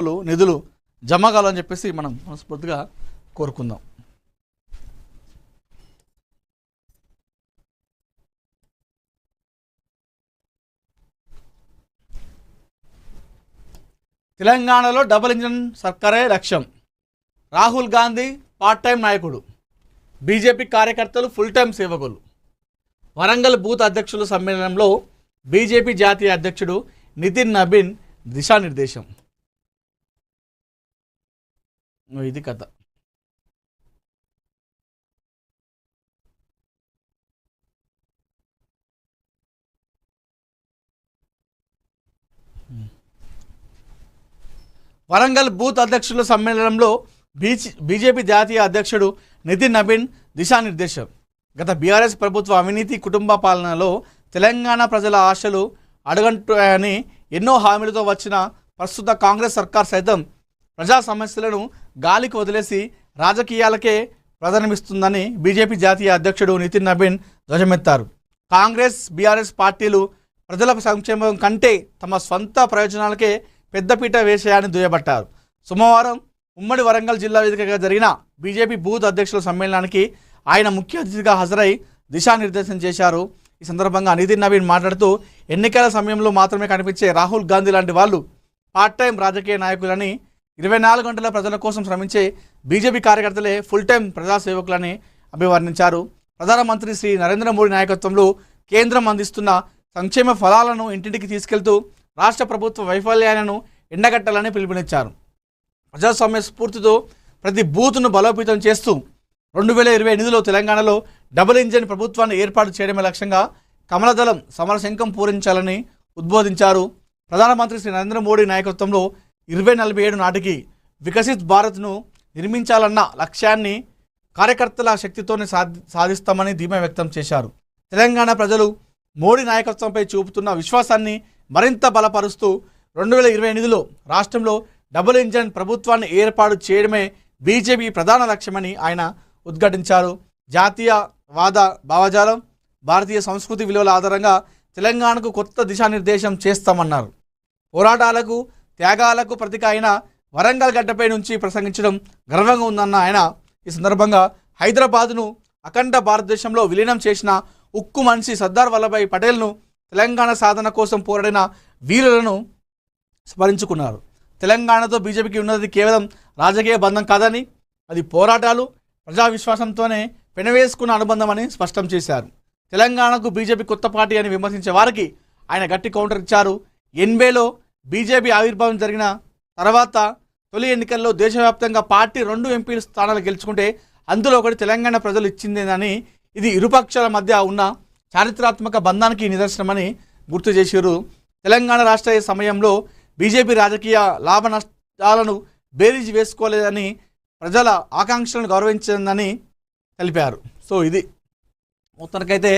నిధులు జమ కావాలని చెప్పేసి మనం మనస్ఫూర్తిగా కోరుకుందాం. తెలంగాణలో డబుల్ ఇంజన్ సర్కారే లక్ష్యం. రాహుల్ గాంధీ పార్ట్ టైం నాయకుడు, బీజేపీ కార్యకర్తలు ఫుల్ టైం సేవకులు. వరంగల్ బూత్ అధ్యక్షుల సమ్మేళనంలో బీజేపీ జాతీయ అధ్యక్షుడు నితిన్ నబీన్ దిశానిర్దేశం. ఇది కథ. వరంగల్ బూత్ అధ్యక్షుల సమ్మేళనంలో బీజేపీ జాతీయ అధ్యక్షుడు నితిన్ నబీన్ దిశానిర్దేశం. గత బీఆర్ఎస్ ప్రభుత్వ అవినీతి కుటుంబ పాలనలో తెలంగాణ ప్రజల ఆశలు అడుగంటాయని ఎన్నో హామీలతో వచ్చిన ప్రస్తుత కాంగ్రెస్ సర్కార్ సైతం ప్రజా సమస్యలను గాలికి వదిలేసి రాజకీయాలకే ప్రాధాన్యమిస్తుందని బీజేపీ జాతీయ అధ్యక్షుడు నితిన్ నబీన్ ధ్వజమెత్తారు. కాంగ్రెస్ బీఆర్ఎస్ పార్టీలు ప్రజల సంక్షేమం కంటే తమ స్వంత ప్రయోజనాలకే పెద్దపీట వేసేయాలని దుయ్యబట్టారు. సోమవారం ఉమ్మడి వరంగల్ జిల్లా వేదికగా జరిగిన బీజేపీ బూత్ అధ్యక్షుల సమ్మేళనానికి ఆయన ముఖ్య అతిథిగా హాజరై దిశానిర్దేశం చేశారు. ఈ సందర్భంగా నితిన్ నబీన్ మాట్లాడుతూ ఎన్నికల సమయంలో మాత్రమే కనిపించే రాహుల్ గాంధీ లాంటి వాళ్ళు పార్ట్ టైం రాజకీయ నాయకులని, 24 గంటల ప్రజల కోసం శ్రమించే బీజేపీ కార్యకర్తలే ఫుల్ టైం ప్రజాసేవకులని అభివర్ణించారు. ప్రధానమంత్రి శ్రీ నరేంద్ర మోడీ నాయకత్వంలో కేంద్రం అందిస్తున్న సంక్షేమ ఫలాలను ఇంటింటికి తీసుకెళ్తూ రాష్ట్ర ప్రభుత్వ వైఫల్యాలను ఎండగట్టాలని పిలుపునిచ్చారు. ప్రజాస్వామ్య స్ఫూర్తితో ప్రతి బూత్ను బలోపేతం చేస్తూ 2028లో తెలంగాణలో డబుల్ ఇంజన్ ప్రభుత్వాన్ని ఏర్పాటు చేయడమే లక్ష్యంగా కమలదళం సమరశంఖం పూరించాలని ఉద్బోధించారు. ప్రధానమంత్రి శ్రీ నరేంద్ర మోడీ నాయకత్వంలో 2047 నాటికి వికసిత్ భారత్ను నిర్మించాలన్న లక్ష్యాన్ని కార్యకర్తల శక్తితోనే సాధిస్తామని ధీమా వ్యక్తం చేశారు. తెలంగాణ ప్రజలు మోడీ నాయకత్వంపై చూపుతున్న విశ్వాసాన్ని మరింత బలపరుస్తూ 2028లో రాష్ట్రంలో డబుల్ ఇంజన్ ప్రభుత్వాన్ని ఏర్పాటు చేయడమే బీజేపీ ప్రధాన లక్ష్యమని ఆయన ఉద్ఘాటించారు. జాతీయవాద భావజాలం, భారతీయ సంస్కృతి విలువల ఆధారంగా తెలంగాణకు కొత్త దిశానిర్దేశం చేస్తామన్నారు. పోరాటాలకు త్యాగాలకు ప్రతీక అయిన వరంగల్ గడ్డపై నుంచి ప్రసంగించడం గర్వంగా ఉందన్న ఆయన ఈ సందర్భంగా హైదరాబాద్ను అఖండ భారతదేశంలో విలీనం చేసిన ఉక్కు మనిషి సర్దార్ వల్లభాయ్ పటేల్ను, తెలంగాణ సాధన కోసం పోరాడిన వీరులను స్మరించుకున్నారు. తెలంగాణతో బీజేపీకి ఉన్నది కేవలం రాజకీయ బంధం కాదని, అది పోరాటాలు, ప్రజా విశ్వాసంతోనే పెనవేసుకున్న అనుబంధం అని స్పష్టం చేశారు. తెలంగాణకు బీజేపీ కొత్త పార్టీ అని విమర్శించే వారికి ఆయన గట్టి కౌంటర్ ఇచ్చారు. 80లో బీజేపీ ఆవిర్భావం జరిగిన తర్వాత తొలి ఎన్నికల్లో దేశవ్యాప్తంగా పార్టీ 2 ఎంపీ స్థానాలు గెలుచుకుంటే అందులో ఒకటి తెలంగాణ ప్రజలు ఇచ్చిందేనని, ఇది ఇరుపక్షాల మధ్య ఉన్న చారిత్రాత్మక బంధానికి నిదర్శనమని గుర్తు చేశారు. తెలంగాణ రాష్ట్ర సమయంలో బీజేపీ రాజకీయ లాభ నష్టాలను బేరీజు వేసుకోలేదని, ప్రజల ఆకాంక్షలను గౌరవించిందని తెలిపారు. సో ఇది మొత్తానికైతే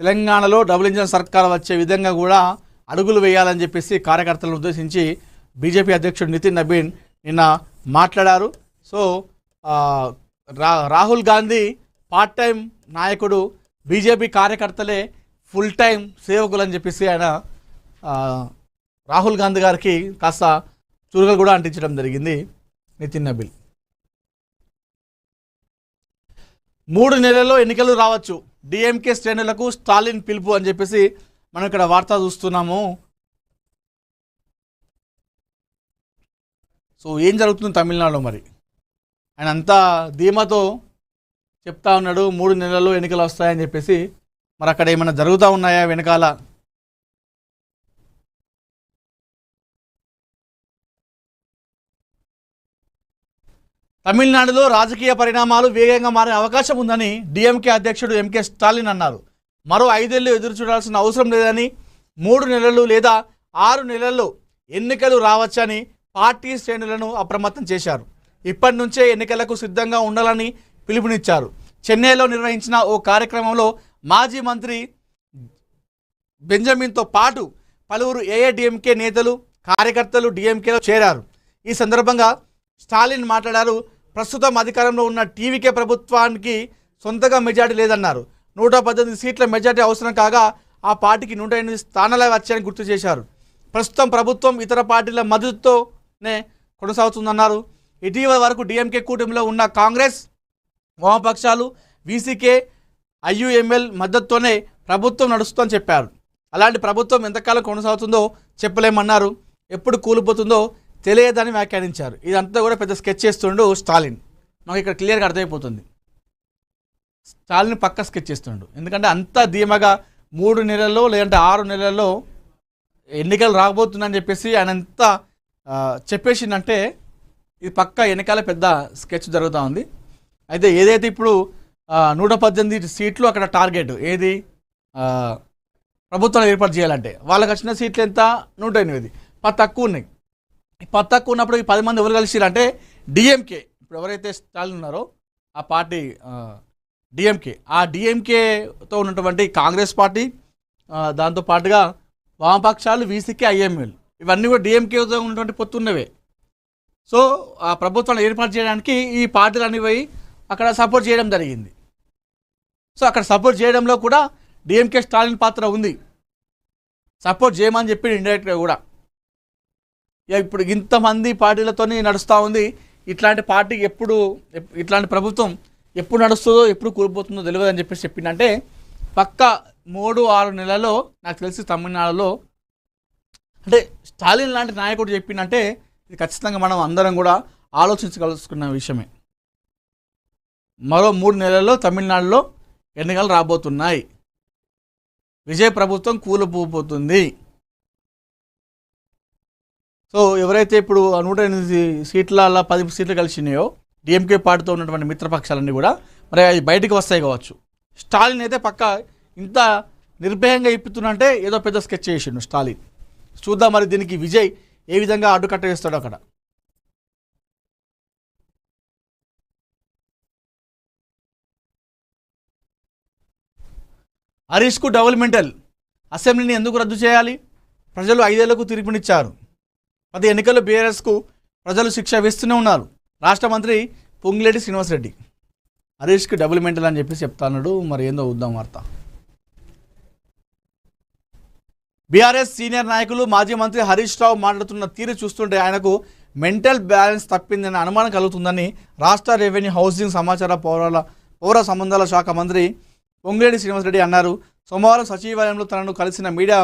తెలంగాణలో డబుల్ ఇంజన్ సర్కార్ వచ్చే విధంగా కూడా అడుగులు వేయాలని చెప్పేసి కార్యకర్తలను ఉద్దేశించి బీజేపీ అధ్యక్షుడు నితిన్ నబీన్ నిన్న మాట్లాడారు. So Rahul Gandhi part time నాయకుడు, బీజేపీ కార్యకర్తలే ఫుల్ టైం సేవకులు అని చెప్పేసి ఆయన రాహుల్ గాంధీ గారికి కాస్త చురుగలు కూడా అంటించడం జరిగింది నితిన్ నబీన్. 3 నెలల్లో ఎన్నికలు రావచ్చు, డిఎంకే శ్రేణులకు స్టాలిన్ పిలుపు అని చెప్పేసి మనం ఇక్కడ వార్త చూస్తున్నాము. సో ఏం జరుగుతుంది తమిళనాడులో మరి? ఆయన అంతా ధీమాతో చెప్తా ఉన్నాడు 3 నెలల్లో ఎన్నికలు వస్తాయని చెప్పేసి. మరి అక్కడ ఏమైనా జరుగుతూ ఉన్నాయా వెనకాల? తమిళనాడులో రాజకీయ పరిణామాలు వేగంగా మారే అవకాశం ఉందని డిఎంకే అధ్యక్షుడు ఎంకే స్టాలిన్ అన్నారు. మరో 5 ఏళ్లు ఎదురు చూడాల్సిన అవసరం లేదని, 3 నెలలు లేదా 6 నెలల్లో ఎన్నికలు రావచ్చని పార్టీ శ్రేణులను అప్రమత్తం చేశారు. ఇప్పటి నుంచే ఎన్నికలకు సిద్ధంగా ఉండాలని పిలుపునిచ్చారు. చెన్నైలో నిర్వహించిన ఓ కార్యక్రమంలో మాజీ మంత్రి బెంజమిన్తో పాటు పలువురు ఏఐడిఎంకే నేతలు, కార్యకర్తలు డిఎంకేలో చేరారు. ఈ సందర్భంగా స్టాలిన్ మాట్లాడారు. ప్రస్తుతం అధికారంలో ఉన్న టీవీకే ప్రభుత్వానికి సొంతగా మెజార్టీ లేదన్నారు. 118 సీట్ల మెజార్టీ అవసరం కాగా ఆ పార్టీకి 108 స్థానాలే వచ్చాయని గుర్తు చేశారు. ప్రస్తుతం ప్రభుత్వం ఇతర పార్టీల మద్దతుతోనే కొనసాగుతుందన్నారు. ఇటీవల వరకు డిఎంకే కూటమిలో ఉన్న కాంగ్రెస్, వామపక్షాలు, వీసీకే, ఐయుఎంఎల్ మద్దతుతోనే ప్రభుత్వం నడుస్తుందని చెప్పారు. అలాంటి ప్రభుత్వం ఎంతకాలం కొనసాగుతుందో చెప్పలేమన్నారు. ఎప్పుడు కూలిపోతుందో తెలియదని వ్యాఖ్యానించారు. ఇదంతా కూడా పెద్ద స్కెచ్ చేస్తుండు స్టాలిన్. మాకు ఇక్కడ క్లియర్గా అర్థమైపోతుంది. స్టాలిన్ పక్క స్కెచ్ చేస్తుండు. ఎందుకంటే అంత ధీమాగా 3 నెలల్లో లేదంటే 6 నెలల్లో ఎన్నికలు రాబోతుందని చెప్పేసి ఆయన ఎంత చెప్పేసిందంటే ఇది పక్క ఎన్నికల పెద్ద స్కెచ్ జరుగుతూ ఉంది. అయితే ఏదైతే ఇప్పుడు 118 సీట్లు అక్కడ టార్గెట్ ఏది ప్రభుత్వాన్ని ఏర్పాటు చేయాలంటే వాళ్ళకి వచ్చిన సీట్లు ఎంత 108, 10 తక్కువ ఉన్నాయి. 10 తక్కువ ఉన్నప్పుడు ఈ 10 మంది ఎవరు కలిసిరంటే డిఎంకే, ఇప్పుడు ఎవరైతే స్టాలిన్ ఉన్నారో ఆ పార్టీ డిఎంకే, ఆ డిఎంకేతో ఉన్నటువంటి కాంగ్రెస్ పార్టీ, దాంతో పాటుగా వామపక్షాలు, వీసీకే, ఐఎంఎల్ ఇవన్నీ కూడా డిఎంకేతో ఉన్నటువంటి పొత్తున్నవే. సో ఆ ప్రభుత్వాన్ని ఏర్పాటు చేయడానికి ఈ పార్టీలు అన్ని పోయి అక్కడ సపోర్ట్ చేయడం జరిగింది. సో అక్కడ సపోర్ట్ చేయడంలో కూడా డిఎంకే స్టాలిన్ పాత్ర ఉంది. సపోర్ట్ చేయమని చెప్పి ఇండైరెక్ట్గా కూడా ఇప్పుడు ఇంతమంది పార్టీలతో నడుస్తూ ఉంది. ఇట్లాంటి పార్టీ ఇట్లాంటి ప్రభుత్వం ఎప్పుడు నడుస్తుందో ఎప్పుడు కూలిపోతుందో తెలియదు అని చెప్పేసి చెప్పిందంటే పక్క 3-6 నెలల్లో నాకు తెలిసి తమిళనాడులో అంటే స్టాలిన్ లాంటి నాయకుడు చెప్పిందంటే ఇది ఖచ్చితంగా మనం అందరం కూడా ఆలోచించగలుసుకున్న విషయమే. మరో 3 నెలల్లో తమిళనాడులో ఎన్నికలు రాబోతున్నాయి. విజయ్ ప్రభుత్వం కూలిపోతుంది. సో ఎవరైతే ఇప్పుడు 108 సీట్ల 10 సీట్లు కలిసినాయో డిఎంకే పార్టీతో ఉన్నటువంటి మిత్రపక్షాలన్నీ కూడా మరి అవి బయటికి వస్తాయి కావచ్చు. స్టాలిన్ అయితే పక్క ఇంత నిర్భయంగా ఇప్పుతున్నంటే ఏదో పెద్ద స్కెచ్ చేసిండు స్టాలిన్. చూద్దాం మరి దీనికి విజయ్ ఏ విధంగా అడ్డుకట్ట వేస్తాడో అక్కడ. హరీష్కు డెవలప్మెంటల్ అసెంబ్లీని ఎందుకు రద్దు చేయాలి? ప్రజలు 5 ఏళ్లకు తీర్పునిచ్చారు. 10 ఎన్నికల్లో బీఆర్ఎస్కు ప్రజలు శిక్ష వేస్తూనే ఉన్నారు. రాష్ట్ర మంత్రి పొంగిలేటి శ్రీనివాసరెడ్డి హరీష్కి డెవలప్మెంటల్ అని చెప్పి చెప్తాన్నాడు. మరి ఏందో ఉద్దాం వార్త. బీఆర్ఎస్ సీనియర్ నాయకులు మాజీ మంత్రి హరీష్ రావు మాట్లాడుతున్న తీరు చూస్తుంటే ఆయనకు మెంటల్ బ్యాలెన్స్ తప్పిందనే అనుమానం కలుగుతుందని రాష్ట్ర రెవెన్యూ, హౌసింగ్, సమాచార పౌర సంబంధాల శాఖ మంత్రి పొంగిలేటి శ్రీనివాసరెడ్డి అన్నారు. సోమవారం సచివాలయంలో తనను కలిసిన మీడియా